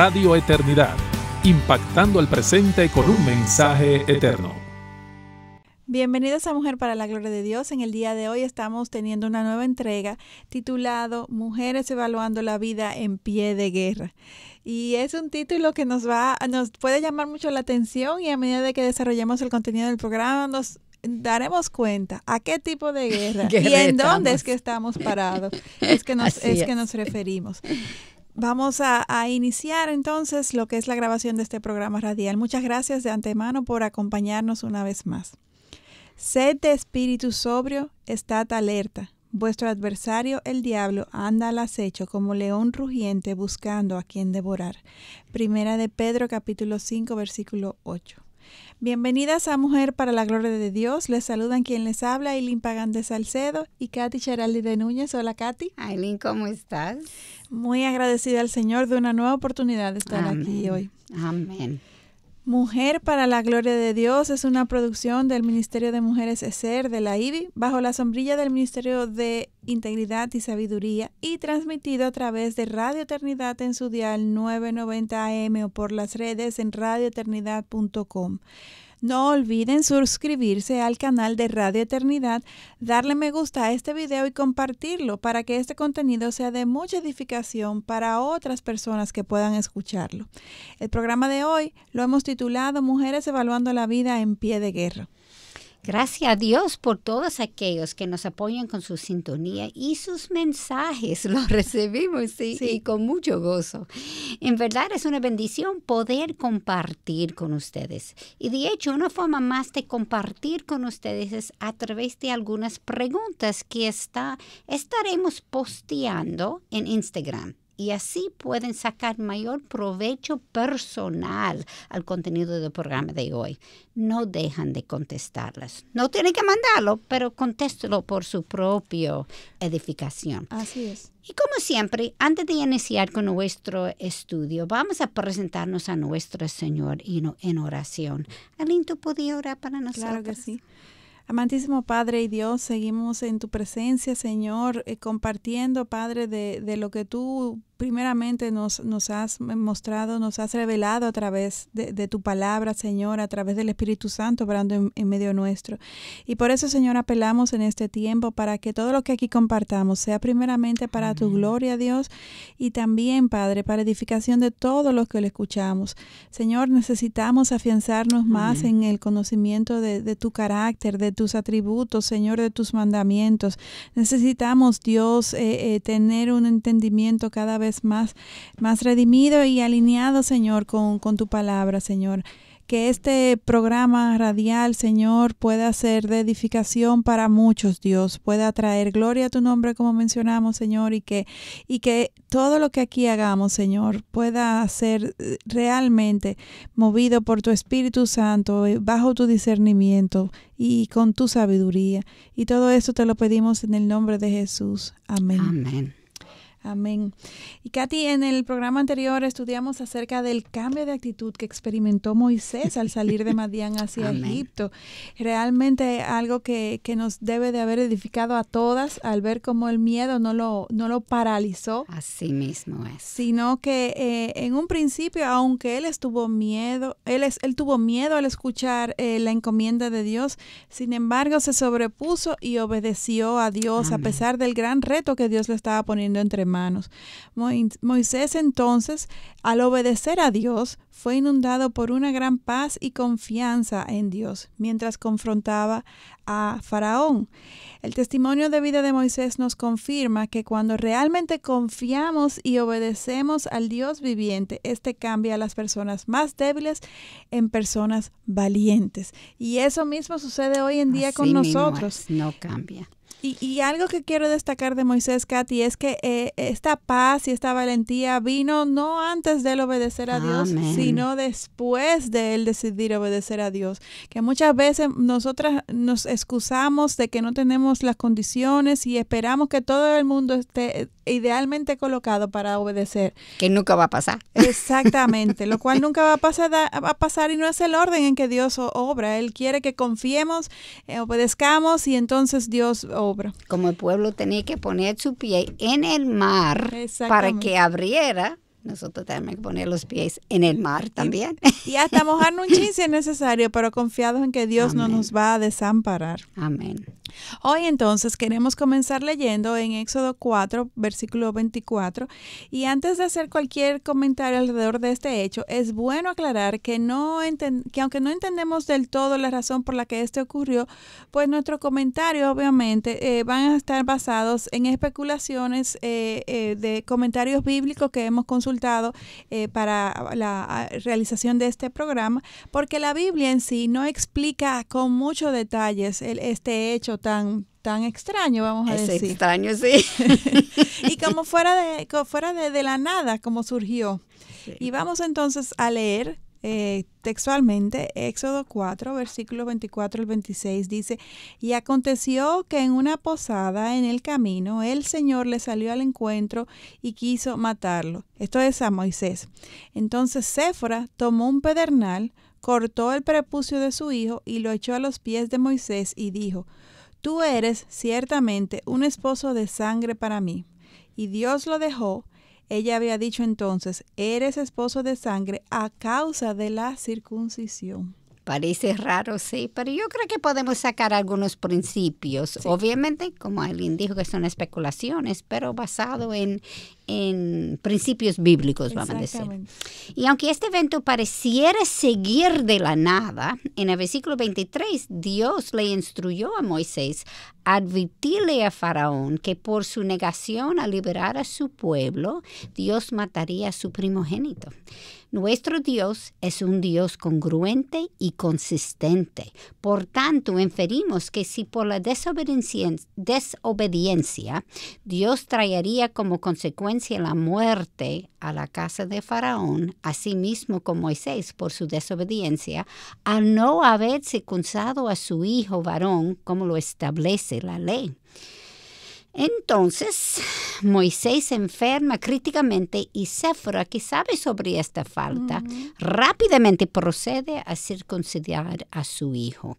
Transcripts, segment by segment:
Radio Eternidad, impactando el presente con un mensaje eterno. Bienvenidos a Mujer para la Gloria de Dios. En el día de hoy estamos teniendo una nueva entrega titulado Mujeres evaluando la vida en pie de guerra. Y es un título que nos puede llamar mucho la atención, y a medida de que desarrollemos el contenido del programa nos daremos cuenta a qué tipo de guerra y en dónde es que estamos parados, es que nos referimos. Vamos a iniciar entonces lo que es la grabación de este programa radial. Muchas gracias de antemano por acompañarnos una vez más. Sed de espíritu sobrio, estad alerta. Vuestro adversario, el diablo, anda al acecho como león rugiente buscando a quien devorar. Primera de Pedro, capítulo 5, versículo 8. Bienvenidas a Mujer para la Gloria de Dios. Les saludan quien les habla, Ailín Pagán de Salcedo y Katy Cheraldi de Núñez. Hola, Katy. Ailín, ¿cómo estás? Muy agradecida al Señor de una nueva oportunidad de estar aquí hoy. Amén. Mujer para la Gloria de Dios es una producción del Ministerio de Mujeres ESER de la IBI bajo la sombrilla del Ministerio de Integridad y Sabiduría y transmitido a través de Radio Eternidad en su dial 990 AM o por las redes en radioeternidad.com. No olviden suscribirse al canal de Radio Eternidad, darle me gusta a este video y compartirlo para que este contenido sea de mucha edificación para otras personas que puedan escucharlo. El programa de hoy lo hemos titulado Mujeres evaluando la vida en pie de guerra. Gracias a Dios por todos aquellos que nos apoyan con su sintonía y sus mensajes. Los recibimos y con mucho gozo. En verdad es una bendición poder compartir con ustedes. Y de hecho, una forma más de compartir con ustedes es a través de algunas preguntas que estaremos posteando en Instagram. Y así pueden sacar mayor provecho personal al contenido del programa de hoy. No dejan de contestarlas. No tienen que mandarlo, pero contéstelo por su propia edificación. Así es. Y como siempre, antes de iniciar con nuestro estudio, vamos a presentarnos a nuestro Señor en oración. Ailín, ¿tú podías orar para nosotros? Claro que sí. Amantísimo Padre y Dios, seguimos en tu presencia, Señor, compartiendo, Padre, de lo que tú primeramente nos has mostrado, nos has revelado a través de tu palabra, Señor, a través del Espíritu Santo obrando en medio nuestro. Y por eso, Señor, apelamos en este tiempo para que todo lo que aquí compartamos sea primeramente para tu gloria, Dios, y también, Padre, para edificación de todos los que lo escuchamos. Señor, necesitamos afianzarnos más en el conocimiento de tu carácter, de tus atributos, Señor, de tus mandamientos. Necesitamos, Dios, tener un entendimiento cada vez más redimido y alineado, Señor, con tu palabra, Señor. Que este programa radial, Señor, pueda ser de edificación para muchos, Dios. Pueda traer gloria a tu nombre, como mencionamos, Señor, y que todo lo que aquí hagamos, Señor, pueda ser realmente movido por tu Espíritu Santo, bajo tu discernimiento y con tu sabiduría. Y todo eso te lo pedimos en el nombre de Jesús. Amén. Amén. Amén. Y Katy, en el programa anterior estudiamos acerca del cambio de actitud que experimentó Moisés al salir de Madián hacia Egipto. Realmente algo que nos debe de haber edificado a todas al ver cómo el miedo no lo paralizó. Así mismo es. Sino que en un principio, aunque él tuvo miedo al escuchar la encomienda de Dios, sin embargo se sobrepuso y obedeció a Dios. Amén. A pesar del gran reto que Dios le estaba poniendo entre manos. Moisés entonces, al obedecer a Dios, fue inundado por una gran paz y confianza en Dios, mientras confrontaba a Faraón. El testimonio de vida de Moisés nos confirma que cuando realmente confiamos y obedecemos al Dios viviente, este cambia a las personas más débiles en personas valientes. Y eso mismo sucede hoy en día con nosotros. No cambia. Y algo que quiero destacar de Moisés, Katy, es que esta paz y esta valentía vino no antes de él obedecer a Dios, sino después de él decidir obedecer a Dios. Que muchas veces nosotras nos excusamos de que no tenemos las condiciones y esperamos que todo el mundo esté idealmente colocado para obedecer. Que nunca va a pasar. Exactamente, lo cual nunca va a pasar y no es el orden en que Dios obra. Él quiere que confiemos, obedezcamos y entonces Dios obra. Como el pueblo tenía que poner su pie en el mar para que abriera nosotros tenemos que poner los pies en el mar también. Y hasta mojarnos un chin si es necesario, pero confiados en que Dios no nos va a desamparar. Amén. Hoy entonces queremos comenzar leyendo en Éxodo 4, versículo 24. Y antes de hacer cualquier comentario alrededor de este hecho, es bueno aclarar que aunque no entendemos del todo la razón por la que esto ocurrió, pues nuestro comentario obviamente van a estar basados en especulaciones de comentarios bíblicos que hemos consultado para la realización de este programa, porque la Biblia en sí no explica con muchos detalles este hecho tan extraño, vamos a decir. Es extraño, sí. Y como fuera de la nada, como surgió. Sí. Y vamos entonces a leer textualmente Éxodo 4, versículos 24 al 26, dice: y aconteció que en una posada en el camino, el Señor le salió al encuentro y quiso matarlo. Esto es a Moisés. Entonces Séfora tomó un pedernal, cortó el prepucio de su hijo y lo echó a los pies de Moisés y dijo: tú eres ciertamente un esposo de sangre para mí. Y Dios lo dejó. Ella había dicho entonces: eres esposo de sangre a causa de la circuncisión. Parece raro, sí, pero yo creo que podemos sacar algunos principios. Sí. Obviamente, como alguien dijo, que son especulaciones, pero basado en principios bíblicos, vamos a decir. Y aunque este evento pareciera seguir de la nada, en el versículo 23, Dios le instruyó a Moisés a advertirle a Faraón que por su negación a liberar a su pueblo, Dios mataría a su primogénito. Nuestro Dios es un Dios congruente y consistente. Por tanto, inferimos que si por la desobediencia Dios traería como consecuencia la muerte a la casa de Faraón, así mismo con Moisés por su desobediencia, al no haber circuncidado a su hijo varón como lo establece la ley. Entonces, Moisés se enferma críticamente y Séfora, que sabe sobre esta falta, rápidamente procede a circuncidar a su hijo.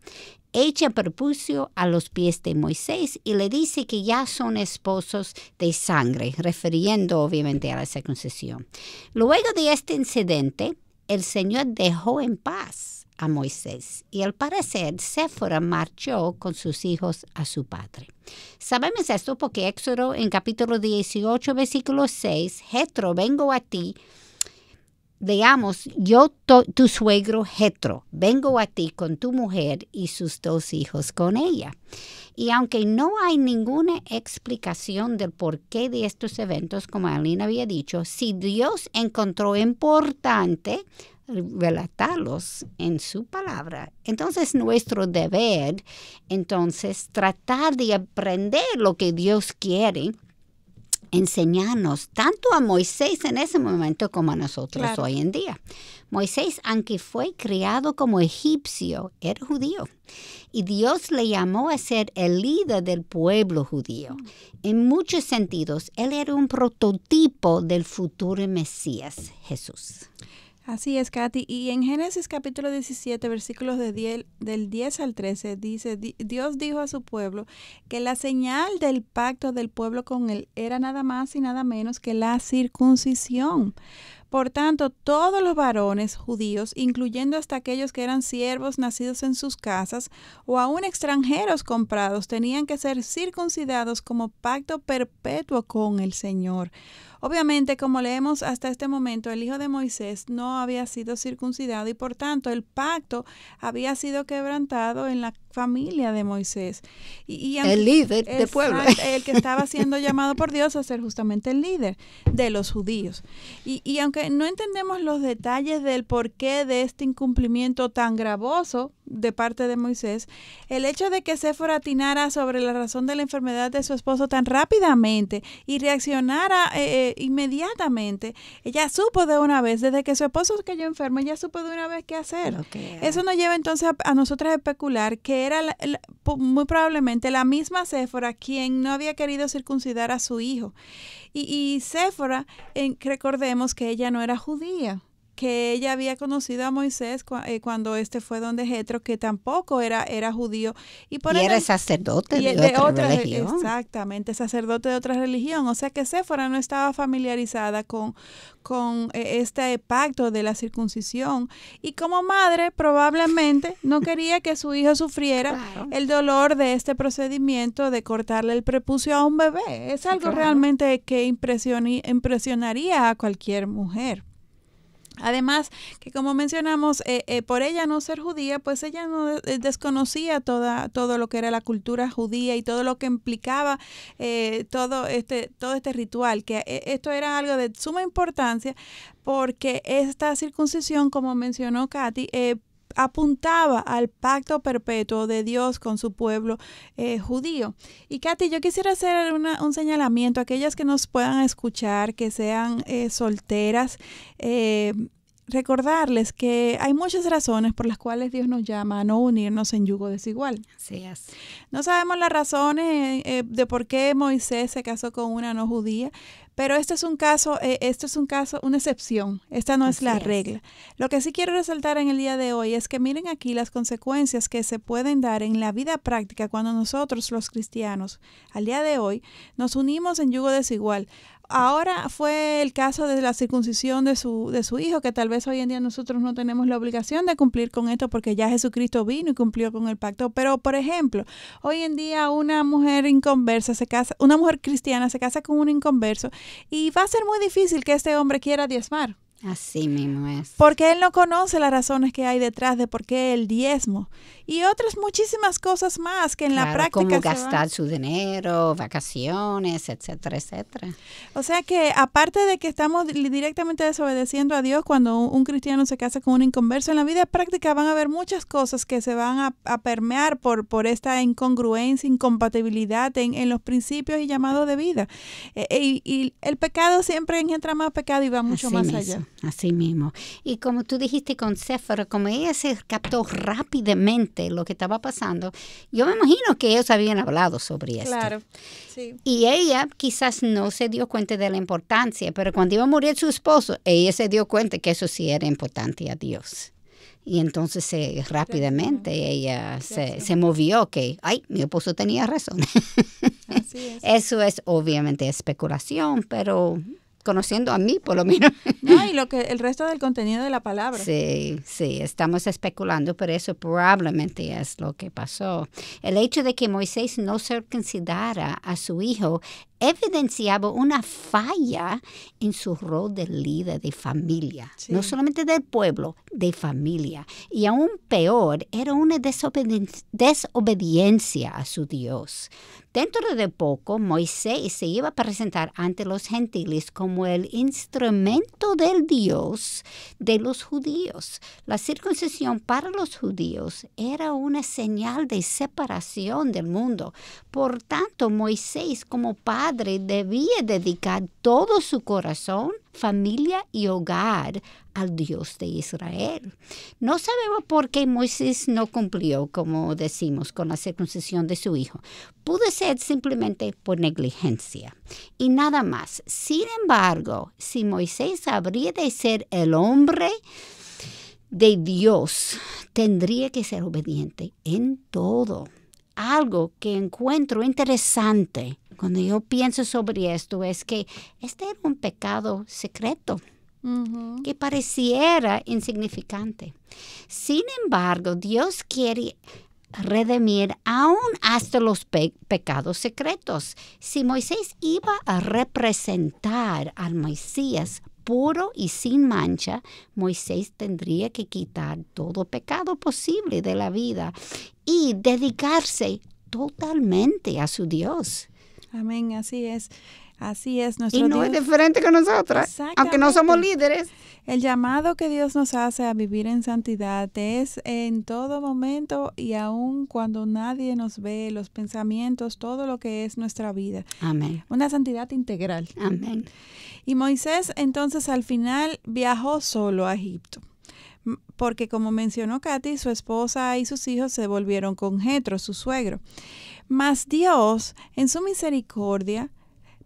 Echa prepucio a los pies de Moisés y le dice que ya son esposos de sangre, refiriendo obviamente a la circuncisión. Luego de este incidente, el Señor dejó en paz a Moisés y al parecer Séfora marchó con sus hijos a su padre. Sabemos esto porque Éxodo en capítulo 18, versículo 6, Jetro, vengo a ti. Veamos, yo, tu suegro Jetro, vengo a ti con tu mujer y sus 2 hijos con ella. Y aunque no hay ninguna explicación del porqué de estos eventos, como Alina había dicho, si Dios encontró importante relatarlos en su palabra, entonces nuestro deber, entonces, tratar de aprender lo que Dios quiere enseñarnos tanto a Moisés en ese momento como a nosotros hoy en día. Moisés, aunque fue criado como egipcio, era judío. Y Dios le llamó a ser el líder del pueblo judío. En muchos sentidos, él era un prototipo del futuro Mesías, Jesús. Así es, Katy. Y en Génesis capítulo 17, versículos del 10 al 13, dice: Dios dijo a su pueblo que la señal del pacto del pueblo con él era nada más y nada menos que la circuncisión. Por tanto, todos los varones judíos, incluyendo hasta aquellos que eran siervos nacidos en sus casas o aún extranjeros comprados, tenían que ser circuncidados como pacto perpetuo con el Señor. Obviamente, como leemos hasta este momento, el hijo de Moisés no había sido circuncidado y por tanto el pacto había sido quebrantado en la familia de Moisés. Y el líder del pueblo. El que estaba siendo llamado por Dios a ser justamente el líder de los judíos. Y aunque no entendemos los detalles del porqué de este incumplimiento tan gravoso de parte de Moisés, el hecho de que Séfora atinara sobre la razón de la enfermedad de su esposo tan rápidamente y reaccionara inmediatamente, ella supo de una vez, desde que su esposo cayó enfermo, ella supo de una vez qué hacer. Eso nos lleva entonces a nosotras a especular que era muy probablemente la misma Séfora quien no había querido circuncidar a su hijo. Y Séfora, recordemos que ella no era judía. que ella había conocido a Moisés cuando fue donde Jetro, que tampoco era judío. Y era sacerdote de otra religión. Exactamente, sacerdote de otra religión. O sea que Séfora no estaba familiarizada con este pacto de la circuncisión. Y como madre probablemente no quería que su hijo sufriera el dolor de este procedimiento de cortarle el prepucio a un bebé. Es algo realmente que impresionaría a cualquier mujer. Además, que como mencionamos, por ella no ser judía, pues ella no desconocía todo lo que era la cultura judía y todo lo que implicaba todo este ritual, que esto era algo de suma importancia porque esta circuncisión, como mencionó Katy, apuntaba al pacto perpetuo de Dios con su pueblo judío. Y Katy, yo quisiera hacer un señalamiento a aquellas que nos puedan escuchar, que sean solteras, recordarles que hay muchas razones por las cuales Dios nos llama a no unirnos en yugo desigual. Así es. No sabemos las razones de por qué Moisés se casó con una no judía, pero este es un caso, una excepción. Esta no es la regla. Lo que sí quiero resaltar en el día de hoy es que miren aquí las consecuencias que se pueden dar en la vida práctica cuando nosotros, los cristianos, al día de hoy, nos unimos en yugo desigual. Ahora fue el caso de la circuncisión de su hijo, que tal vez hoy en día nosotros no tenemos la obligación de cumplir con esto porque ya Jesucristo vino y cumplió con el pacto. Pero, por ejemplo, hoy en día una mujer inconversa una mujer cristiana se casa con un inconverso y va a ser muy difícil que este hombre quiera diezmar. Así mismo es. Porque él no conoce las razones que hay detrás de por qué el diezmo. Y otras muchísimas cosas más que en la práctica como gastar su dinero, vacaciones, etcétera, etcétera. O sea que aparte de que estamos directamente desobedeciendo a Dios cuando un cristiano se casa con un inconverso, en la vida práctica van a haber muchas cosas que se van a permear por esta incongruencia, incompatibilidad en los principios y llamados de vida. Y el pecado siempre engendra más pecado y va mucho Así más mismo. allá. Así mismo. Y como tú dijiste con Séfora, como ella se captó rápidamente lo que estaba pasando, yo me imagino que ellos habían hablado sobre esto. Claro, sí. Y ella quizás no se dio cuenta de la importancia, pero cuando iba a morir su esposo, ella se dio cuenta que eso sí era importante a Dios. Y entonces rápidamente ella se movió que, mi esposo tenía razón. Así es. Eso es obviamente especulación, pero conociendo a mí por lo menos. No, y el resto del contenido de la palabra. Sí, estamos especulando, pero eso probablemente es lo que pasó. El hecho de que Moisés no circuncidara a su hijo evidenciaba una falla en su rol de líder de familia, no solamente del pueblo, de familia. Y aún peor, era una desobediencia a su Dios. Dentro de poco, Moisés se iba a presentar ante los gentiles como el instrumento del Dios de los judíos. La circuncisión para los judíos era una señal de separación del mundo. Por tanto, Moisés como padre debía dedicar todo su corazón, familia y hogar al Dios de Israel. No sabemos por qué Moisés no cumplió, como decimos, con la circuncisión de su hijo. Pudo ser simplemente por negligencia y nada más. Sin embargo, si Moisés habría de ser el hombre de Dios, tendría que ser obediente en todo. Algo que encuentro interesante cuando yo pienso sobre esto es que este era un pecado secreto que pareciera insignificante. Sin embargo, Dios quiere redimir aún hasta los pecados secretos. Si Moisés iba a representar al Mesías puro y sin mancha, Moisés tendría que quitar todo pecado posible de la vida y dedicarse totalmente a su Dios. Amén, así es. Así es nuestro Dios. Y no es diferente que nosotras, aunque no somos líderes. El llamado que Dios nos hace a vivir en santidad es en todo momento y aun cuando nadie nos ve, los pensamientos, todo lo que es nuestra vida. Amén. Una santidad integral. Amén. Y Moisés entonces al final viajó solo a Egipto. Porque como mencionó Katy, su esposa y sus hijos se volvieron con Jetro, su suegro. Mas Dios, en su misericordia,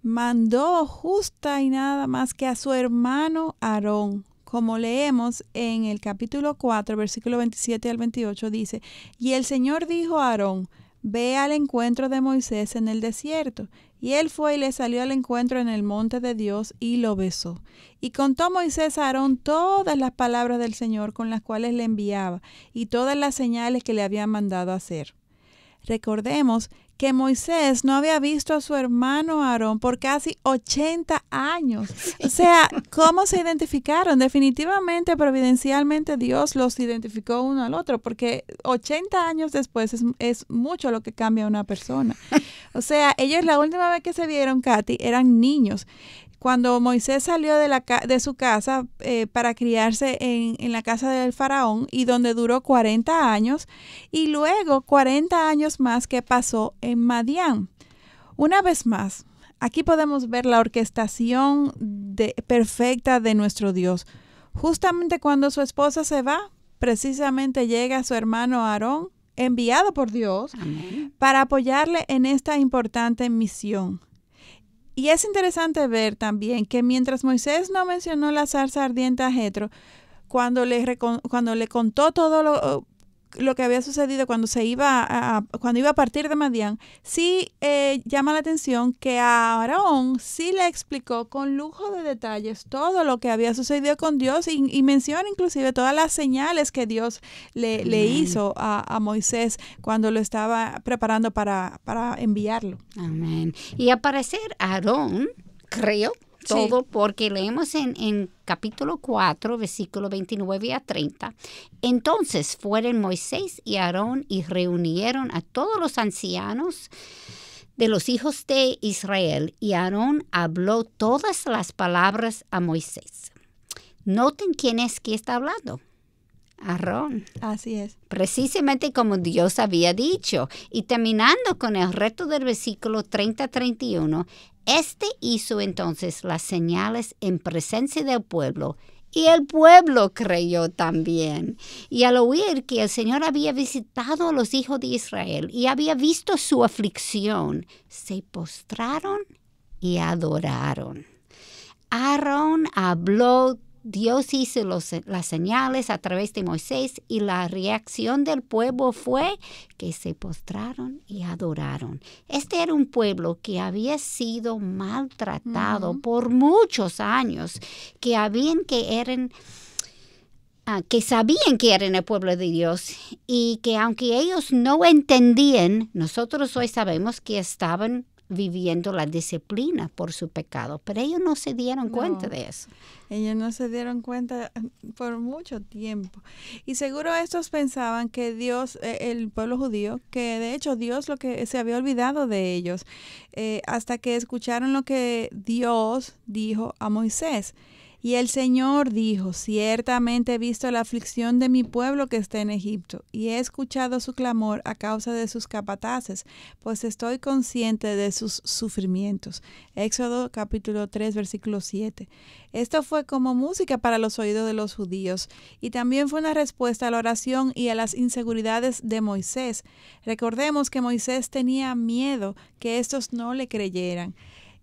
mandó justa y nada más que a su hermano Aarón como leemos en el capítulo 4, versículo 27 al 28, dice, y el Señor dijo a Aarón, ve al encuentro de Moisés en el desierto. Y él fue y le salió al encuentro en el monte de Dios y lo besó. Y contó Moisés a Aarón todas las palabras del Señor con las cuales le enviaba y todas las señales que le había mandado hacer. Recordemos que Moisés no había visto a su hermano Aarón por casi 80 años. O sea, ¿cómo se identificaron? Definitivamente, providencialmente, Dios los identificó uno al otro, porque 80 años después es mucho lo que cambia a una persona. O sea, ellos la última vez que se vieron, Katy, eran niños. Cuando Moisés salió de su casa para criarse en la casa del faraón y donde duró 40 años y luego 40 años más que pasó en Madián. Una vez más, aquí podemos ver la orquestación perfecta de nuestro Dios. Justamente cuando su esposa se va, precisamente llega su hermano Aarón, enviado por Dios, Amén, para apoyarle en esta importante misión. Y es interesante ver también que mientras Moisés no mencionó la zarza ardiente a Jetro, cuando le contó todo lo que había sucedido cuando iba a partir de Madián, sí llama la atención que a Aarón sí le explicó con lujo de detalles todo lo que había sucedido con Dios y menciona inclusive todas las señales que Dios le hizo a Moisés cuando lo estaba preparando para enviarlo. Amén. Y al parecer Aarón, creo, todo, sí, porque leemos en capítulo 4, versículo 29 a 30. Entonces fueron Moisés y Aarón y reunieron a todos los ancianos de los hijos de Israel, y Aarón habló todas las palabras a Moisés. Noten quién es que está hablando. Aarón. Así es. Precisamente como Dios había dicho. Y terminando con el resto del versículo 30-31, hizo entonces las señales en presencia del pueblo, y el pueblo creyó también. Y al oír que el Señor había visitado a los hijos de Israel y había visto su aflicción, se postraron y adoraron. Aarón habló, Dios hizo las señales a través de Moisés, y la reacción del pueblo fue que se postraron y adoraron. Este era un pueblo que había sido maltratado por muchos años, que sabían que eran el pueblo de Dios, y que aunque ellos no entendían, nosotros hoy sabemos que estaban viviendo la disciplina por su pecado, pero ellos no se dieron cuenta de eso. Ellos no se dieron cuenta por mucho tiempo. Y seguro estos pensaban que Dios, el pueblo judío, que de hecho Dios lo que se había olvidado de ellos, hasta que escucharon lo que Dios dijo a Moisés. Y el Señor dijo, ciertamente he visto la aflicción de mi pueblo que está en Egipto, y he escuchado su clamor a causa de sus capataces, pues estoy consciente de sus sufrimientos. Éxodo capítulo 3, versículo 7. Esto fue como música para los oídos de los judíos, y también fue una respuesta a la oración y a las inseguridades de Moisés. Recordemos que Moisés tenía miedo que estos no le creyeran.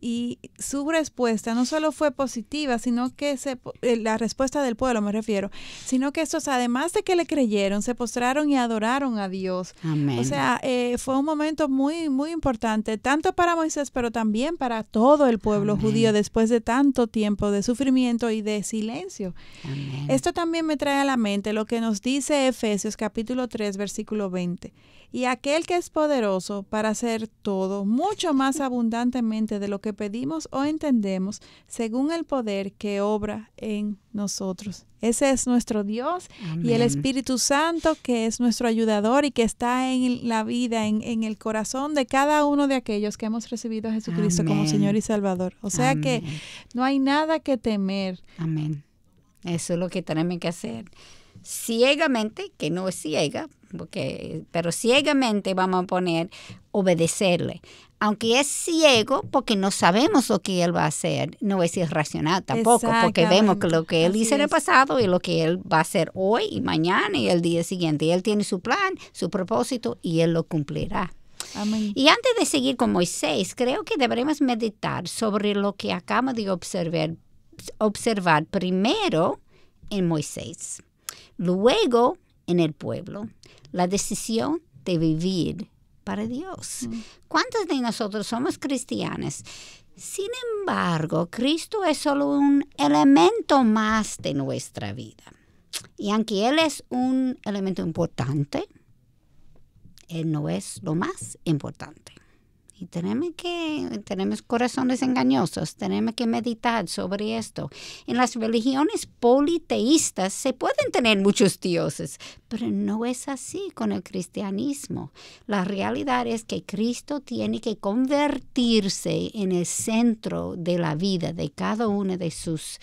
Y su respuesta no solo fue positiva, sino que la respuesta del pueblo me refiero, sino que estos, además de que le creyeron, se postraron y adoraron a Dios. Amén. O sea, fue un momento muy, muy importante, tanto para Moisés, pero también para todo el pueblo Amén. Judío, después de tanto tiempo de sufrimiento y de silencio. Amén. Esto también me trae a la mente lo que nos dice Efesios capítulo 3, versículo 20. Y aquel que es poderoso para hacer todo, mucho más abundantemente de lo que pedimos o entendemos, según el poder que obra en nosotros. Ese es nuestro Dios. Amén. Y el Espíritu Santo, que es nuestro ayudador y que está en la vida, en el corazón de cada uno de aquellos que hemos recibido a Jesucristo. Amén. Como Señor y Salvador. O sea, amén, que no hay nada que temer. Amén. Eso es lo que tenemos que hacer. Ciegamente, que no es ciega, pero ciegamente vamos a poner obedecerle. Aunque es ciego, porque no sabemos lo que Él va a hacer, no es irracional tampoco, porque vemos que lo que Él hizo en el pasado y lo que Él va a hacer hoy y mañana y el día siguiente. Y Él tiene su plan, su propósito, y Él lo cumplirá. Amén. Y antes de seguir con Moisés, creo que deberemos meditar sobre lo que acabamos de observar primero en Moisés, luego en el pueblo, la decisión de vivir para Dios. ¿Cuántos de nosotros somos cristianos? Sin embargo, Cristo es solo un elemento más de nuestra vida. Y aunque Él es un elemento importante, Él no es lo más importante. Y tenemos corazones engañosos, tenemos que meditar sobre esto. En las religiones politeístas se pueden tener muchos dioses, pero no es así con el cristianismo. La realidad es que Cristo tiene que convertirse en el centro de la vida de cada una de sus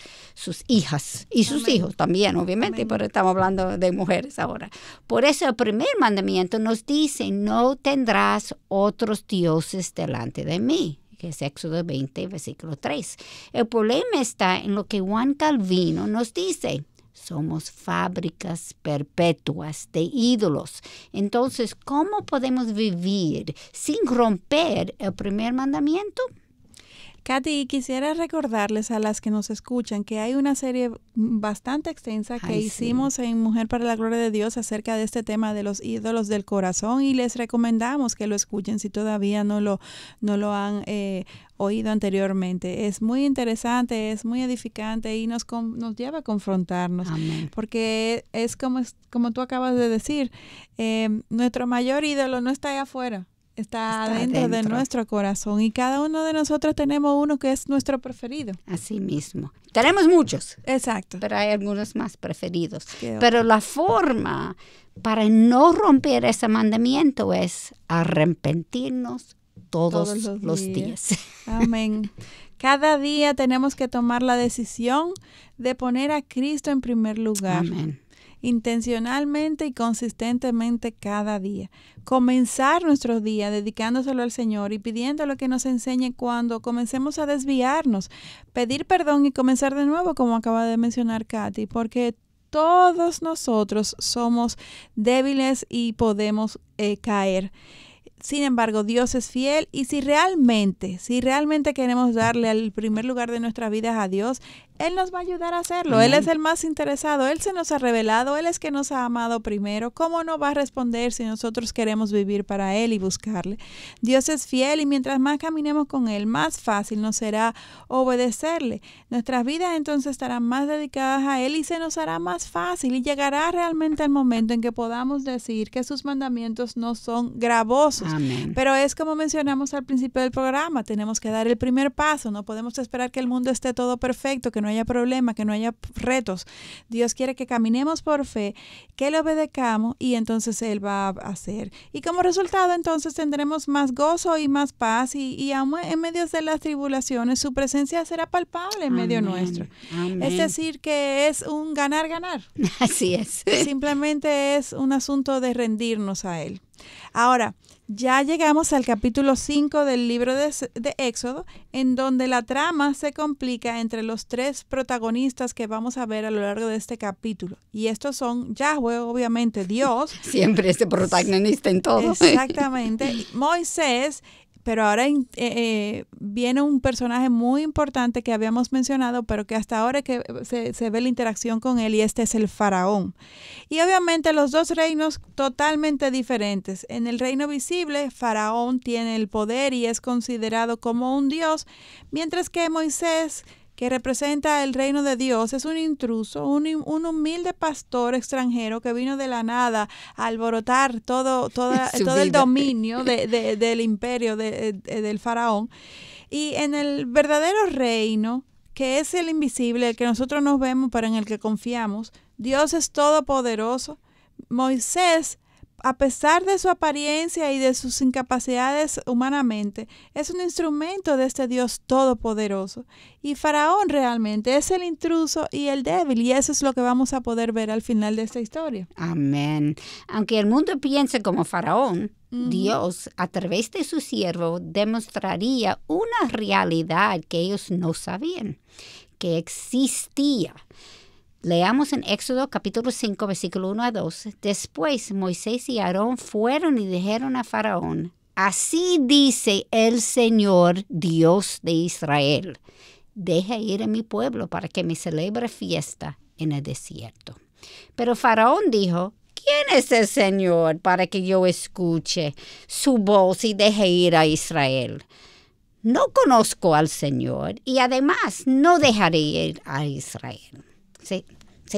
hijas y sus hijos también, obviamente, pero estamos hablando de mujeres ahora. Por eso el primer mandamiento nos dice, no tendrás otros dioses delante de mí, que es Éxodo 20, versículo 3. El problema está en lo que Juan Calvino nos dice. Somos fábricas perpetuas de ídolos. Entonces, ¿cómo podemos vivir sin romper el primer mandamiento? Katy, quisiera recordarles a las que nos escuchan que hay una serie bastante extensa que hicimos en Mujer para la Gloria de Dios acerca de este tema de los ídolos del corazón y les recomendamos que lo escuchen si todavía no lo han oído anteriormente. Es muy interesante, es muy edificante y nos lleva a confrontarnos. Amén. Porque es como tú acabas de decir, nuestro mayor ídolo no está allá afuera. Está dentro de nuestro corazón y cada uno de nosotros tenemos uno que es nuestro preferido. Así mismo. Tenemos muchos. Exacto. Pero hay algunos más preferidos. Pero la forma para no romper ese mandamiento es arrepentirnos todos los días. Amén. Cada día tenemos que tomar la decisión de poner a Cristo en primer lugar. Amén. Intencionalmente y consistentemente cada día. Comenzar nuestro día dedicándoselo al Señor y pidiéndole que nos enseñe cuando comencemos a desviarnos. Pedir perdón y comenzar de nuevo, como acaba de mencionar Katy, porque todos nosotros somos débiles y podemos caer. Sin embargo, Dios es fiel y si realmente queremos darle el primer lugar de nuestra vida a Dios, Él nos va a ayudar a hacerlo. Amén. Él es el más interesado. Él se nos ha revelado. Él es que nos ha amado primero. ¿Cómo no va a responder si nosotros queremos vivir para Él y buscarle? Dios es fiel y mientras más caminemos con Él, más fácil nos será obedecerle. Nuestras vidas entonces estarán más dedicadas a Él y se nos hará más fácil y llegará realmente el momento en que podamos decir que sus mandamientos no son gravosos. Amén. Pero es como mencionamos al principio del programa, tenemos que dar el primer paso. No podemos esperar que el mundo esté todo perfecto, que no haya problema, que no haya retos. Dios quiere que caminemos por fe, que le obedezcamos y entonces Él va a hacer. Y como resultado entonces tendremos más gozo y más paz y aún en medio de las tribulaciones su presencia será palpable en medio nuestro. Amén. Es decir que es un ganar-ganar. Así es. Simplemente es un asunto de rendirnos a Él. Ahora, ya llegamos al capítulo 5 del libro de Éxodo, en donde la trama se complica entre los tres protagonistas que vamos a ver a lo largo de este capítulo. Y estos son Yahweh, obviamente, Dios. Siempre es el protagonista en todo. Exactamente. Moisés. Pero ahora viene un personaje muy importante que habíamos mencionado, pero que hasta ahora es que se ve la interacción con él, y este es el faraón. Y obviamente los dos reinos totalmente diferentes. En el reino visible, faraón tiene el poder y es considerado como un dios, mientras que Moisés, que representa el reino de Dios, es un intruso, un humilde pastor extranjero que vino de la nada a alborotar todo el dominio del imperio del faraón. Y en el verdadero reino, que es el invisible, el que nosotros nos vemos, pero en el que confiamos, Dios es todopoderoso. Moisés, a pesar de su apariencia y de sus incapacidades humanamente, es un instrumento de este Dios todopoderoso. Y Faraón realmente es el intruso y el débil, y eso es lo que vamos a poder ver al final de esta historia. Amén. Aunque el mundo piense como Faraón, Dios, a través de su siervo, demostraría una realidad que ellos no sabían, que existía. Leamos en Éxodo capítulo 5, versículo 1 a 2. Después Moisés y Aarón fueron y dijeron a Faraón: así dice el Señor, Dios de Israel: deja ir a mi pueblo para que me celebre fiesta en el desierto. Pero Faraón dijo, ¿quién es el Señor para que yo escuche su voz y deje ir a Israel? No conozco al Señor y además no dejaré ir a Israel. Se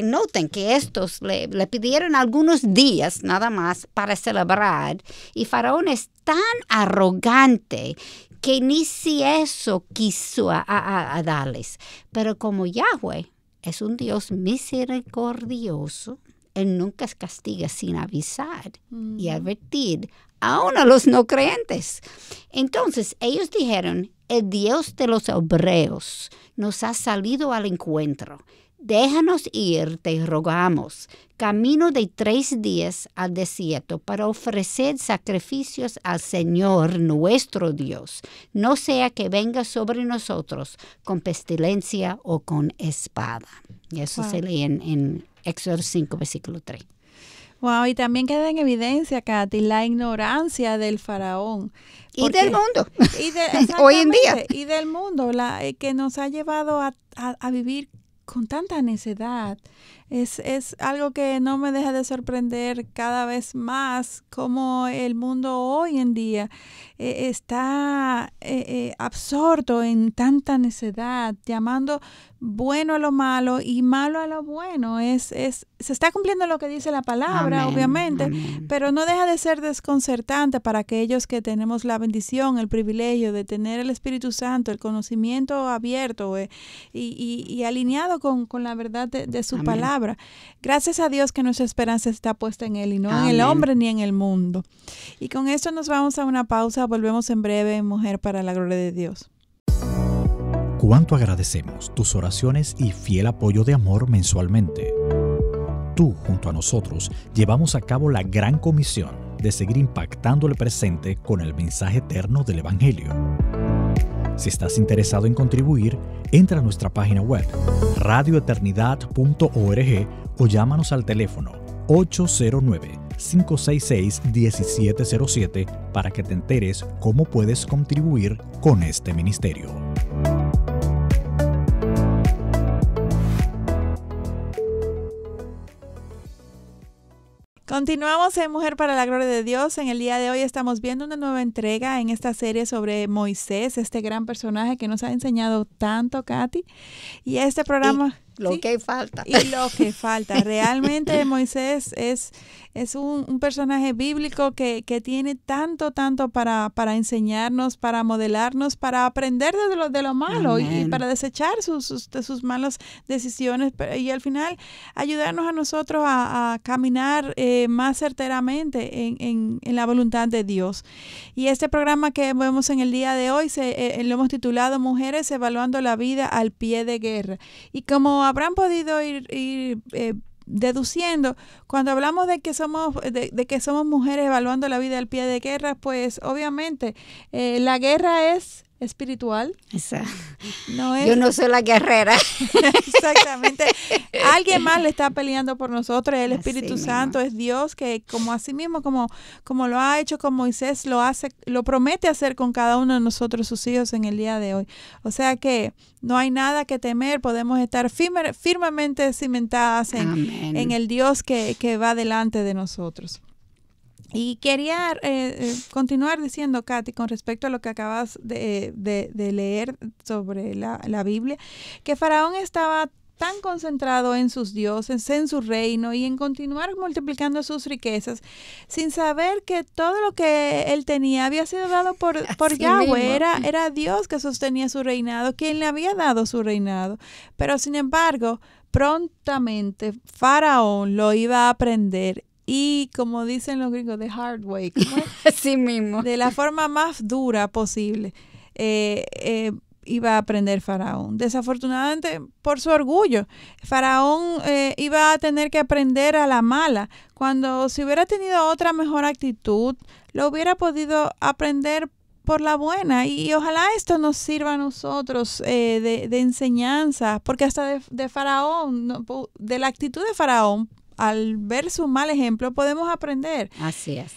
noten que estos le pidieron algunos días nada más para celebrar y Faraón es tan arrogante que ni si eso quiso a darles. Pero como Yahweh es un Dios misericordioso, Él nunca castiga sin avisar y advertir aún a los no creyentes. Entonces ellos dijeron, el Dios de los hebreos nos ha salido al encuentro. Déjanos ir, te rogamos, camino de 3 días al desierto para ofrecer sacrificios al Señor nuestro Dios. No sea que venga sobre nosotros con pestilencia o con espada. Y eso se lee en Éxodo 5, versículo 3. Wow, y también queda en evidencia, Katy, la ignorancia del faraón. Y del mundo. Hoy en día. Y del mundo, que nos ha llevado a vivir con tanta necedad. Es algo que no me deja de sorprender cada vez más, como el mundo hoy en día está absorto en tanta necedad, llamando bueno a lo malo y malo a lo bueno. Se está cumpliendo lo que dice la palabra, amén, obviamente, amén, pero no deja de ser desconcertante para aquellos que tenemos la bendición, el privilegio de tener el Espíritu Santo, el conocimiento abierto y alineado con la verdad de su amén, palabra. Gracias a Dios que nuestra esperanza está puesta en Él y no amén, en el hombre ni en el mundo. Y con esto nos vamos a una pausa. Volvemos en breve en Mujer para la Gloria de Dios. Cuánto agradecemos tus oraciones y fiel apoyo de amor mensualmente. Tú, junto a nosotros, llevamos a cabo la gran comisión de seguir impactando el presente con el mensaje eterno del Evangelio. Si estás interesado en contribuir, entra a nuestra página web radioeternidad.org o llámanos al teléfono 809-566-1707 para que te enteres cómo puedes contribuir con este ministerio. Continuamos en Mujer para la Gloria de Dios. En el día de hoy estamos viendo una nueva entrega en esta serie sobre Moisés, este gran personaje que nos ha enseñado tanto, Katy. Y este programa... Lo que falta. Y lo que falta. Realmente Moisés es un personaje bíblico que tiene tanto para enseñarnos, para modelarnos, para aprender de lo malo y para desechar sus malas decisiones y al final ayudarnos a nosotros a caminar más certeramente en la voluntad de Dios. Y este programa que vemos en el día de hoy lo hemos titulado Mujeres evaluando la vida al pie de guerra. Y como habrán podido ir deduciendo, cuando hablamos de que somos mujeres evaluando la vida al pie de guerra, pues obviamente la guerra es espiritual. Yo no soy la guerrera. Exactamente. Alguien más le está peleando por nosotros. El Espíritu Santo es Dios que como así mismo, como lo ha hecho con Moisés, lo promete hacer con cada uno de nosotros, sus hijos, en el día de hoy. O sea que no hay nada que temer. Podemos estar firmemente cimentadas en el Dios que va delante de nosotros. Y quería continuar diciendo, Katy, con respecto a lo que acabas de leer sobre la Biblia, que Faraón estaba tan concentrado en sus dioses, en su reino y en continuar multiplicando sus riquezas, sin saber que todo lo que él tenía había sido dado por Yahweh. Era Dios que sostenía su reinado, quien le había dado su reinado. Pero sin embargo, prontamente Faraón lo iba a aprender. Y como dicen los gringos, the hard way, así mismo, de la forma más dura posible, iba a aprender Faraón. Desafortunadamente, por su orgullo, Faraón iba a tener que aprender a la mala, cuando si hubiera tenido otra mejor actitud, lo hubiera podido aprender por la buena. Y ojalá esto nos sirva a nosotros de enseñanza, porque hasta de Faraón, de la actitud de Faraón, al ver su mal ejemplo, podemos aprender. Así es.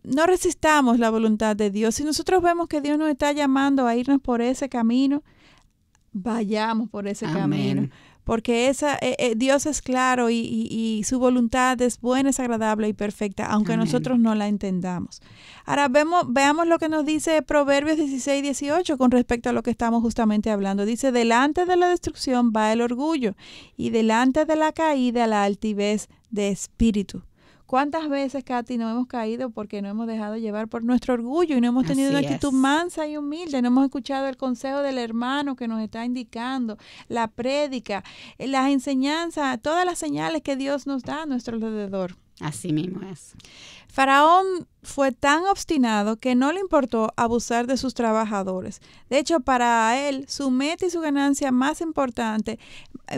No resistamos la voluntad de Dios. Si nosotros vemos que Dios nos está llamando a irnos por ese camino, vayamos por ese camino. porque Dios es claro y su voluntad es buena, es agradable y perfecta, aunque Amén. nosotros no la entendamos. Ahora veamos lo que nos dice Proverbios 16:18 con respecto a lo que estamos justamente hablando. Dice, delante de la destrucción va el orgullo y delante de la caída la altivez de espíritu. ¿Cuántas veces, Katy, no hemos caído porque no hemos dejado llevar por nuestro orgullo y no hemos tenido una actitud mansa y humilde? No hemos escuchado el consejo del hermano que nos está indicando, la prédica, las enseñanzas, todas las señales que Dios nos da a nuestro alrededor. Así mismo es. Faraón fue tan obstinado que no le importó abusar de sus trabajadores. De hecho, para él, su meta y su ganancia más importante,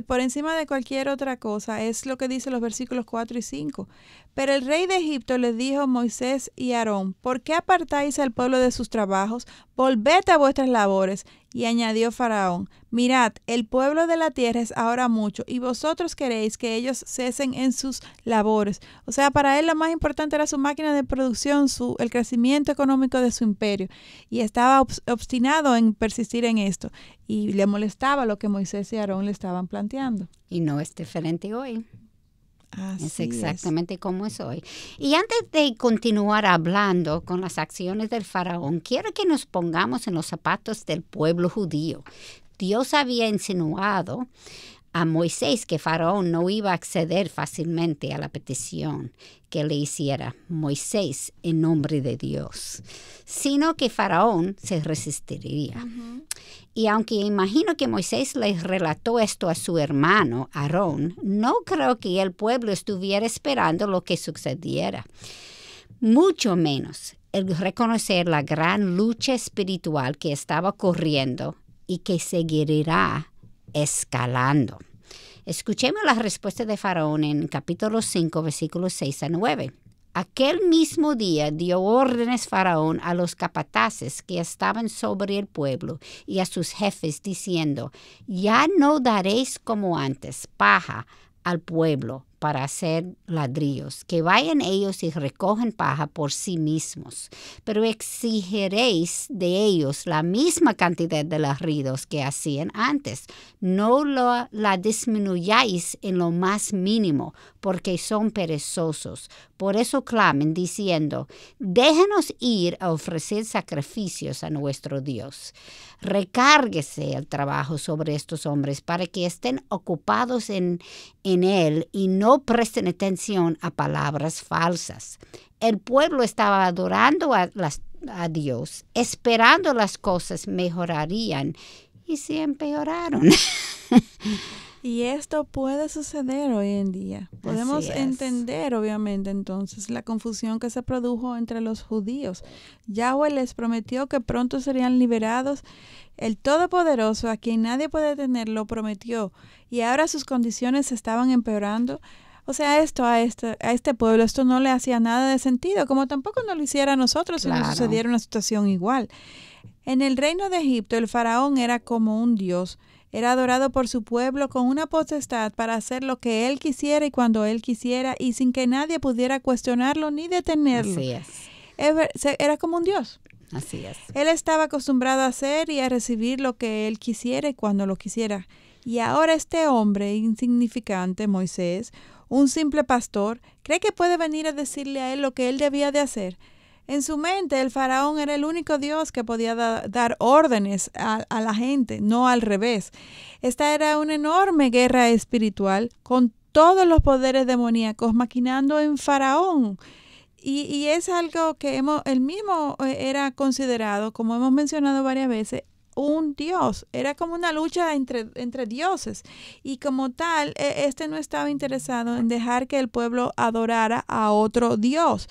por encima de cualquier otra cosa, es lo que dice los versículos 4 y 5. Pero el rey de Egipto les dijo a Moisés y Aarón, ¿por qué apartáis al pueblo de sus trabajos? Volved a vuestras labores. Y añadió Faraón, mirad, el pueblo de la tierra es ahora mucho, y vosotros queréis que ellos cesen en sus labores. O sea, para él lo más importante era su máquina de producción, el crecimiento económico de su imperio. Y estaba obstinado en persistir en esto. Y le molestaba lo que Moisés y Aarón le estaban planteando. Y no es diferente hoy. Así es exactamente como es hoy. Y antes de continuar hablando con las acciones del faraón, quiero que nos pongamos en los zapatos del pueblo judío. Dios había insinuado a Moisés que Faraón no iba a acceder fácilmente a la petición que le hiciera Moisés en nombre de Dios, sino que Faraón se resistiría. Uh-huh. Y aunque imagino que Moisés le relató esto a su hermano Aarón, no creo que el pueblo estuviera esperando lo que sucediera. Mucho menos el reconocer la gran lucha espiritual que estaba corriendo y que seguirá escalando. Escuchemos la respuesta de Faraón en capítulo 5, versículos 6 a 9. Aquel mismo día dio órdenes Faraón a los capataces que estaban sobre el pueblo y a sus jefes diciendo, ya no daréis como antes paja al pueblo para hacer ladrillos, que vayan ellos y recogen paja por sí mismos, pero exigiréis de ellos la misma cantidad de ladrillos que hacían antes. No la disminuyáis en lo más mínimo, porque son perezosos. Por eso clamen diciendo, déjenos ir a ofrecer sacrificios a nuestro Dios. Recárguese el trabajo sobre estos hombres para que estén ocupados en él y no presten atención a palabras falsas. El pueblo estaba adorando a Dios, esperando las cosas mejorarían y se empeoraron. Y esto puede suceder hoy en día. Podemos entender, obviamente, entonces, la confusión que se produjo entre los judíos. Yahweh les prometió que pronto serían liberados. El Todopoderoso, a quien nadie puede detener, lo prometió. Y ahora sus condiciones se estaban empeorando. O sea, a este pueblo, esto no le hacía nada de sentido, como tampoco nos lo hiciera a nosotros si nos sucediera una situación igual. En el reino de Egipto, el faraón era como un dios. Era adorado por su pueblo con una potestad para hacer lo que él quisiera y cuando él quisiera y sin que nadie pudiera cuestionarlo ni detenerlo. Así es. Era como un dios. Así es. Él estaba acostumbrado a hacer y a recibir lo que él quisiera y cuando lo quisiera. Y ahora este hombre insignificante, Moisés, un simple pastor, cree que puede venir a decirle a él lo que él debía de hacer. En su mente, el faraón era el único Dios que podía dar órdenes a la gente, no al revés. Esta era una enorme guerra espiritual con todos los poderes demoníacos maquinando en faraón. Y es algo que él mismo era considerado, como hemos mencionado varias veces, un dios. Era como una lucha entre dioses. Y como tal, no estaba interesado en dejar que el pueblo adorara a otro dios.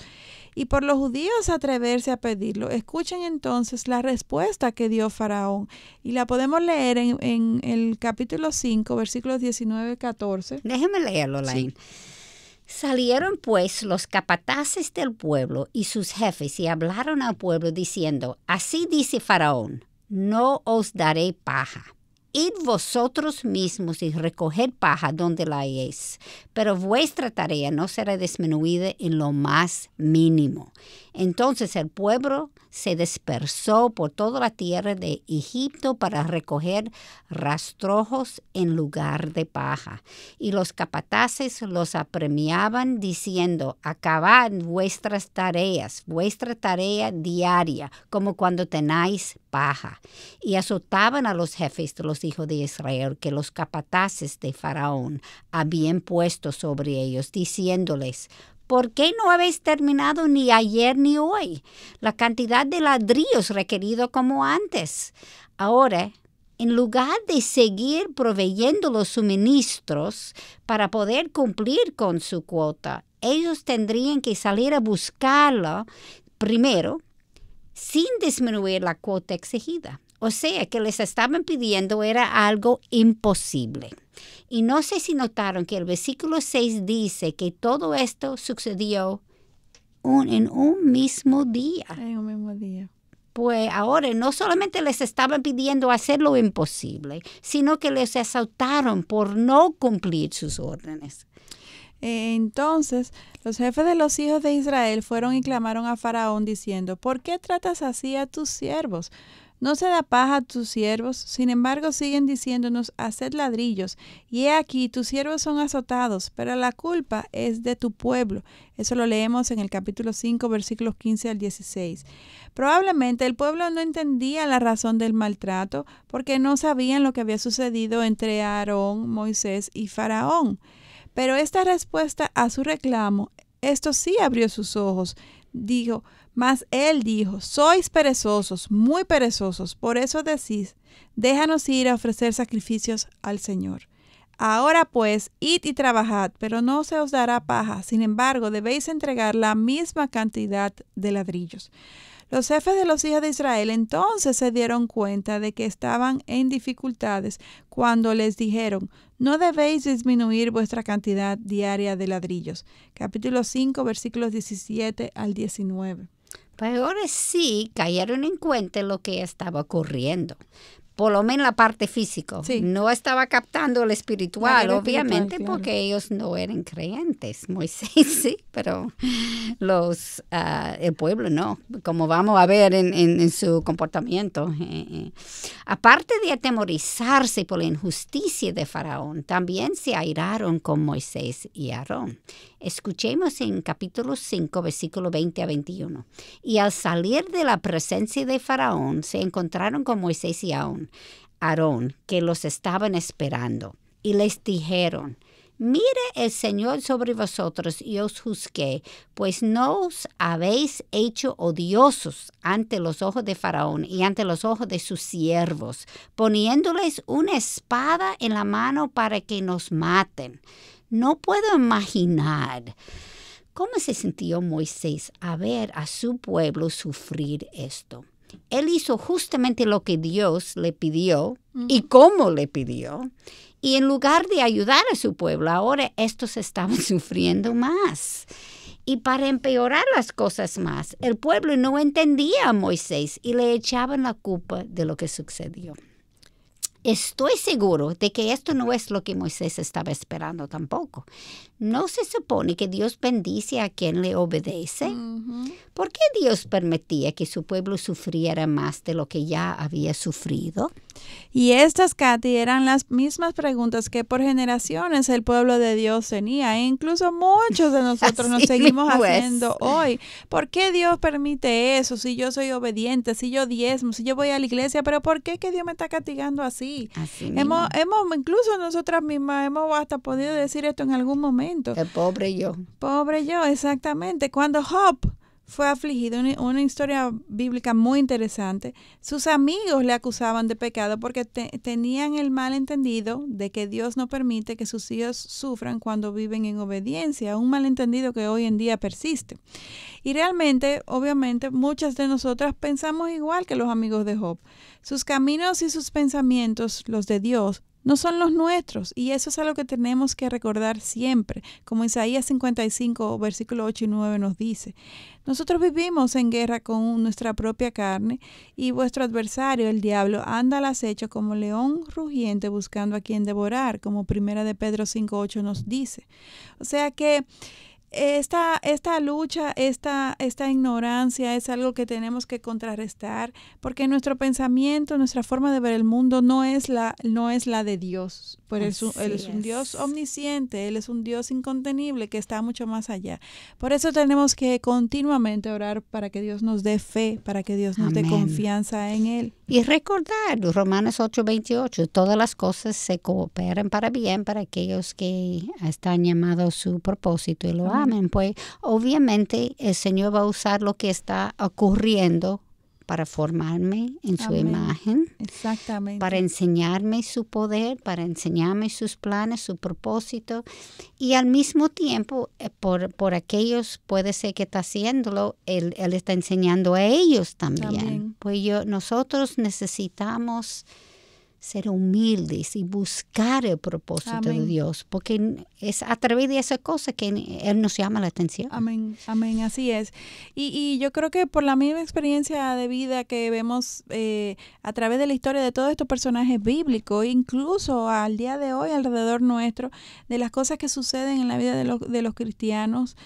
Y por los judíos atreverse a pedirlo. Escuchen entonces la respuesta que dio Faraón. Y la podemos leer en el capítulo 5, versículos 19 y 14. Déjeme leerlo, Lain. Sí. Salieron pues los capataces del pueblo y sus jefes y hablaron al pueblo diciendo, así dice Faraón, no os daré paja. Id vosotros mismos y recoged paja donde la halléis, pero vuestra tarea no será disminuida en lo más mínimo. Entonces el pueblo se dispersó por toda la tierra de Egipto para recoger rastrojos en lugar de paja. Y los capataces los apremiaban diciendo, acabad vuestras tareas, vuestra tarea diaria, como cuando tenáis paja. Y azotaban a los jefes de los hijos de Israel que los capataces de Faraón habían puesto sobre ellos, diciéndoles, ¿por qué no habéis terminado ni ayer ni hoy la cantidad de ladrillos requerido como antes? Ahora, en lugar de seguir proveyendo los suministros para poder cumplir con su cuota, ellos tendrían que salir a buscarla primero sin disminuir la cuota exigida. O sea, que les estaban pidiendo era algo imposible. Y no sé si notaron que el versículo 6 dice que todo esto sucedió en un mismo día. En un mismo día. Pues ahora no solamente les estaban pidiendo hacer lo imposible, sino que les azotaron por no cumplir sus órdenes. Entonces, los jefes de los hijos de Israel fueron y clamaron a Faraón diciendo, ¿por qué tratas así a tus siervos? ¿No se da paja a tus siervos? Sin embargo, siguen diciéndonos, haced ladrillos. Y he aquí, tus siervos son azotados, pero la culpa es de tu pueblo. Eso lo leemos en el capítulo 5, versículos 15 al 16. Probablemente el pueblo no entendía la razón del maltrato porque no sabían lo que había sucedido entre Aarón, Moisés y Faraón. Pero esta respuesta a su reclamo, esto sí abrió sus ojos. Mas él dijo, sois perezosos, muy perezosos, por eso decís, déjanos ir a ofrecer sacrificios al Señor. Ahora pues, id y trabajad, pero no se os dará paja, sin embargo, debéis entregar la misma cantidad de ladrillos. Los jefes de los hijos de Israel entonces se dieron cuenta de que estaban en dificultades cuando les dijeron, no debéis disminuir vuestra cantidad diaria de ladrillos. Capítulo 5, versículos 17 al 19. Pero ahora sí cayeron en cuenta lo que estaba ocurriendo. Por lo menos la parte física. Sí. No estaba captando el espiritual, obviamente, claro. Porque ellos no eran creyentes. Moisés sí, pero el pueblo no, como vamos a ver en su comportamiento. Aparte de atemorizarse por la injusticia de Faraón, también se airaron con Moisés y Aarón. Escuchemos en capítulo 5, versículo 20 a 21. Y al salir de la presencia de Faraón, se encontraron con Moisés y Aarón, que los estaban esperando. Y les dijeron, mire el Señor sobre vosotros y os juzgué, pues no os habéis hecho odiosos ante los ojos de Faraón y ante los ojos de sus siervos, poniéndoles una espada en la mano para que nos maten. No puedo imaginar cómo se sintió Moisés a ver a su pueblo sufrir esto. Él hizo justamente lo que Dios le pidió y cómo le pidió. Y en lugar de ayudar a su pueblo, ahora estos estaban sufriendo más. Y para empeorar las cosas más, el pueblo no entendía a Moisés y le echaban la culpa de lo que sucedió. Estoy seguro de que esto no es lo que Moisés estaba esperando tampoco. ¿No se supone que Dios bendice a quien le obedece? ¿Por qué Dios permitía que su pueblo sufriera más de lo que ya había sufrido? Y estas, Katy, eran las mismas preguntas que por generaciones el pueblo de Dios tenía. E incluso muchos de nosotros nos seguimos haciendo hoy. ¿Por qué Dios permite eso? Si yo soy obediente, si yo diezmo, si yo voy a la iglesia, ¿pero por qué que Dios me está castigando así? Hemos incluso nosotras mismas hemos hasta podido decir esto en algún momento. El pobre yo. Pobre yo, exactamente. Cuando Job fue afligido, una historia bíblica muy interesante, sus amigos le acusaban de pecado porque tenían el malentendido de que Dios no permite que sus hijos sufran cuando viven en obediencia, un malentendido que hoy en día persiste. Y realmente, obviamente, muchas de nosotras pensamos igual que los amigos de Job. Sus caminos y sus pensamientos, los de Dios, no son los nuestros, y eso es algo que tenemos que recordar siempre, como Isaías 55, versículos 8 y 9 nos dice. Nosotros vivimos en guerra con nuestra propia carne, y vuestro adversario, el diablo, anda al acecho como león rugiente buscando a quien devorar, como 1 de Pedro 5:8 nos dice. O sea que esta lucha, esta ignorancia es algo que tenemos que contrarrestar, porque nuestro pensamiento, nuestra forma de ver el mundo no es la de Dios. Pues Él es un Dios omnisciente, Él es un Dios incontenible que está mucho más allá. Por eso tenemos que continuamente orar para que Dios nos dé fe, para que Dios nos dé confianza en Él. Y recordar, Romanos 8:28, todas las cosas se cooperan para bien para aquellos que están llamados a su propósito y lo amen. Pues obviamente el Señor va a usar lo que está ocurriendo para formarme en su imagen. Exactamente. Para enseñarme su poder, para enseñarme sus planes, su propósito. Y al mismo tiempo, por aquellos, puede ser que está haciéndolo, Él está enseñando a ellos también. Pues nosotros necesitamos ser humildes y buscar el propósito de Dios, porque es a través de esa cosa que Él nos llama la atención. Amén, amén, así es. Y yo creo que por la misma experiencia de vida que vemos a través de la historia de todos estos personajes bíblicos, incluso al día de hoy alrededor nuestro, de las cosas que suceden en la vida de los cristianos,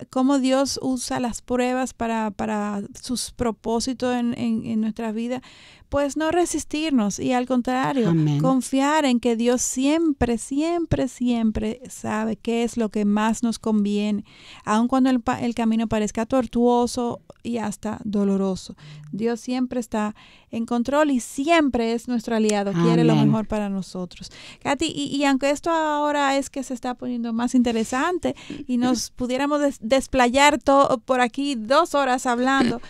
cómo Dios usa las pruebas para sus propósitos en nuestras vidas, pues no resistirnos y al contrario, confiar en que Dios siempre, siempre, siempre sabe qué es lo que más nos conviene, aun cuando el camino parezca tortuoso y hasta doloroso. Dios siempre está en control y siempre es nuestro aliado, quiere lo mejor para nosotros. Katy, y aunque esto ahora es que se está poniendo más interesante y nos pudiéramos desplayar por aquí 2 horas hablando,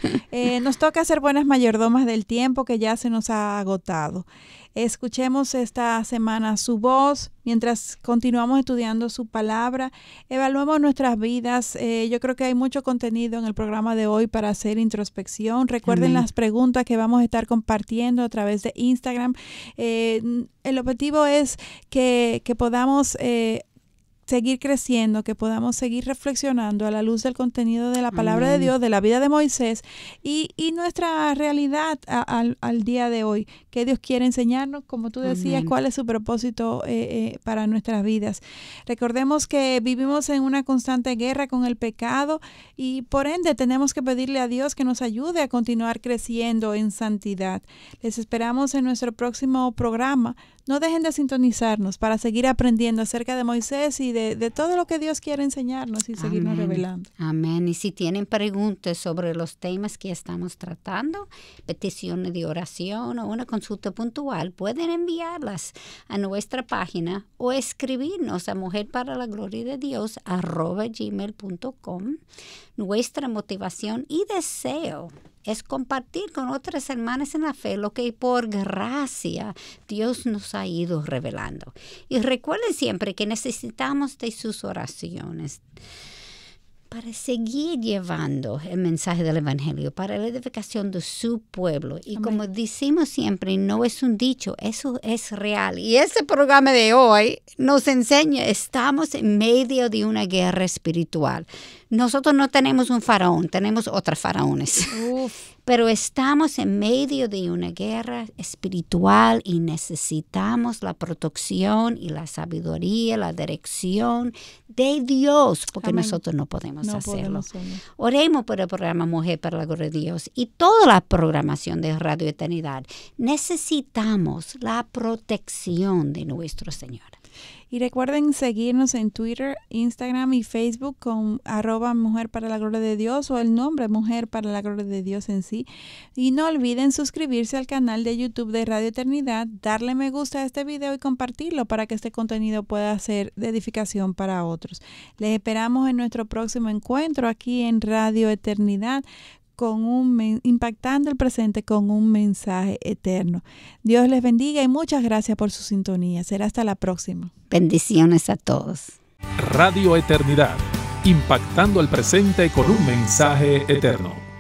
nos toca ser buenas mayordomas del tiempo que ya se nos ha agotado. Escuchemos esta semana su voz mientras continuamos estudiando su palabra. Evaluemos nuestras vidas. Yo creo que hay mucho contenido en el programa de hoy para hacer introspección. Recuerden las preguntas que vamos a estar compartiendo a través de Instagram. El objetivo es que podamos seguir creciendo, que podamos seguir reflexionando a la luz del contenido de la palabra de Dios, de la vida de Moisés y nuestra realidad al día de hoy, que Dios quiere enseñarnos, como tú decías, cuál es su propósito para nuestras vidas. Recordemos que vivimos en una constante guerra con el pecado y por ende tenemos que pedirle a Dios que nos ayude a continuar creciendo en santidad. Les esperamos en nuestro próximo programa. No dejen de sintonizarnos para seguir aprendiendo acerca de Moisés y de todo lo que Dios quiere enseñarnos y seguirnos revelando. Amén. Y si tienen preguntas sobre los temas que estamos tratando, peticiones de oración o una consulta puntual, pueden enviarlas a nuestra página o escribirnos a mujerparalagloria-de-Dios@gmail.com. Nuestra motivación y deseo es compartir con otras hermanas en la fe lo que por gracia Dios nos ha ido revelando. Y recuerden siempre que necesitamos de sus oraciones para seguir llevando el mensaje del Evangelio, para la edificación de su pueblo. Y como decimos siempre, no es un dicho, eso es real. Y este programa de hoy nos enseña, estamos en medio de una guerra espiritual. Nosotros no tenemos un faraón, tenemos otros faraones. Pero estamos en medio de una guerra espiritual y necesitamos la protección y la sabiduría, la dirección de Dios, porque nosotros no podemos hacerlo. Oremos por el programa Mujer para la Gloria de Dios y toda la programación de Radio Eternidad. Necesitamos la protección de nuestro Señor. Y recuerden seguirnos en Twitter, Instagram y Facebook con @Mujer para la Gloria de Dios o el nombre Mujer para la Gloria de Dios en sí. Y no olviden suscribirse al canal de YouTube de Radio Eternidad, darle me gusta a este video y compartirlo para que este contenido pueda ser de edificación para otros. Les esperamos en nuestro próximo encuentro aquí en Radio Eternidad, impactando el presente con un mensaje eterno. Dios les bendiga y muchas gracias por su sintonía. Será hasta la próxima. Bendiciones a todos. Radio Eternidad, impactando el presente con un mensaje eterno.